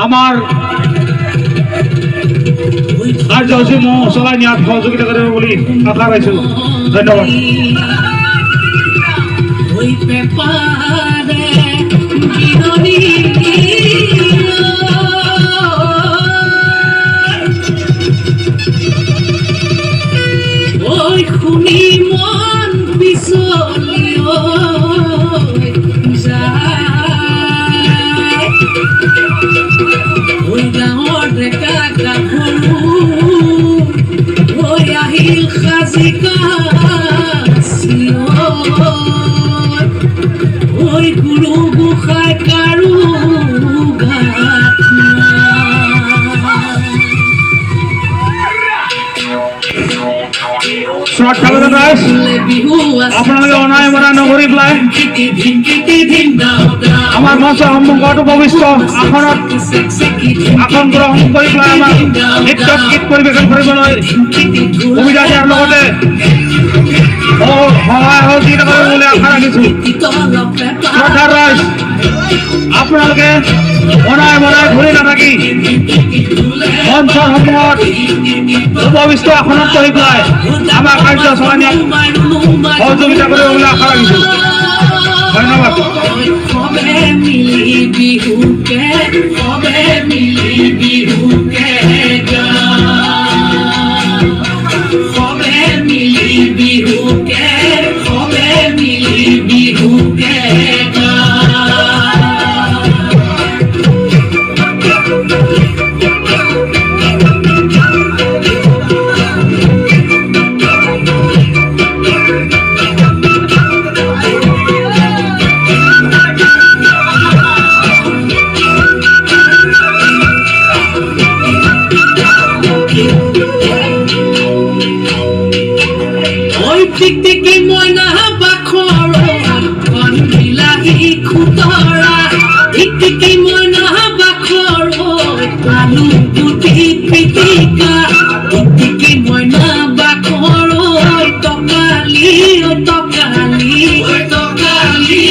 আমাৰ কাৰ্যসূচী চলাই নিয়াত সহযোগিতা কৰবে বলে আশা ৰাখছো ধন্যবাদ খুনি মন পিছলিও যায় ওই গাঁৱৰ ডেকা গাভৰু ওই আহিল সাজি কাছিয় ওই গুৰু গোসাঁই কাৰো গাত আপোনালোকে অনাই মনা নকৰি পেলাই আমাৰ মঞ্চ সন্মুখত উপবিষ্ট আসনত আসন গ্ৰহণ কৰি পেলাই আমাৰ নৃত্য গীত পৰিৱেশন কৰিবলৈ সুবিধা দিয়াৰ লগতে সহায় সহযোগিতা কৰিব বুলি আশা ৰাখিছো শ্ৰদ্ধাৰ ৰাইজ আপোনালোকে অনাই মনাই ঘূৰি নাথাকি মঞ্চৰ সন্মুখত উপবিষ্ট আসনত বহি পেলাই আমাৰ কাৰ্য চলাই নিয়াত সহযোগিতা কৰিব বুলি আশা ৰাখিছো ধন্যবাদ টিকটিকি মইনা বাখৰ কণ বিলাহী খুতৰা টিকটিকি মইনা বাখৰ আলু গুটি পিটিকা টিকটিকি মইনা বাখৰ টকালি টকালি টকালি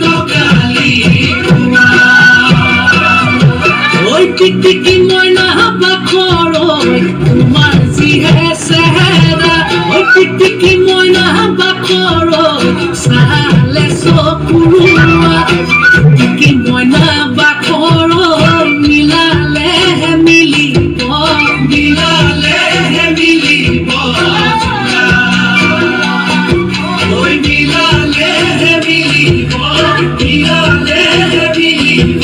টকালি ঐ টিকটিকি মইনা বাখৰ তোমাৰ যিহে চেহেৰা ঐ টিকটিকি মইনা বাখৰ চালে চকুৰুৱা টিকটিকি মইনা বাখৰ মিলালে মিলিব মিলালে মিলিব ঐ মিলালে মিলিব মিলালে মিলিব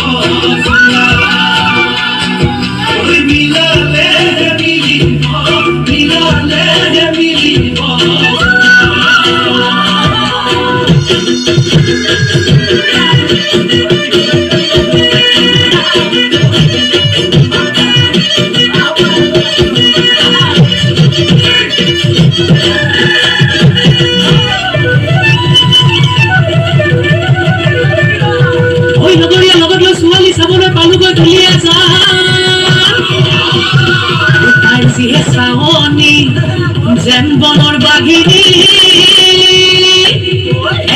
যেন বনৰ বাঘিনী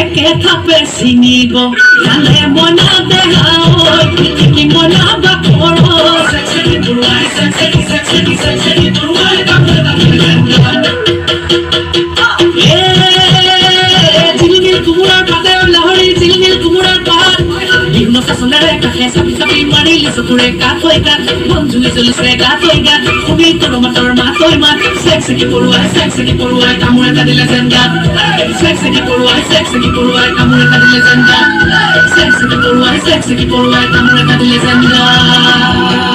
একে থাপে ছিঙিব জানে মনা দেহা টিকটিকি মনা বাখৰ জিলিমিল কোমোৰাৰ পাতে লাহৰি জিলিমিল কোমোৰাৰ পাত বিভিন্ন শাসনেৰে কাষে চাপি চাপি মাৰিলে চকুৰে গাত হৈ গাত মন জুই জ্বলিছে গাত হৈ গাত কবি তোৰ মাতৰ মাত হৈ মাত চেকচেকি পৰুৱাই কামোৰে কাটিলে যেন গাত চেকচেকি পৰুৱাই কামোৰে কাটিলে যেন গাত চেকচেকি পৰুৱাই কামোৰে কাটিলে যেন গাত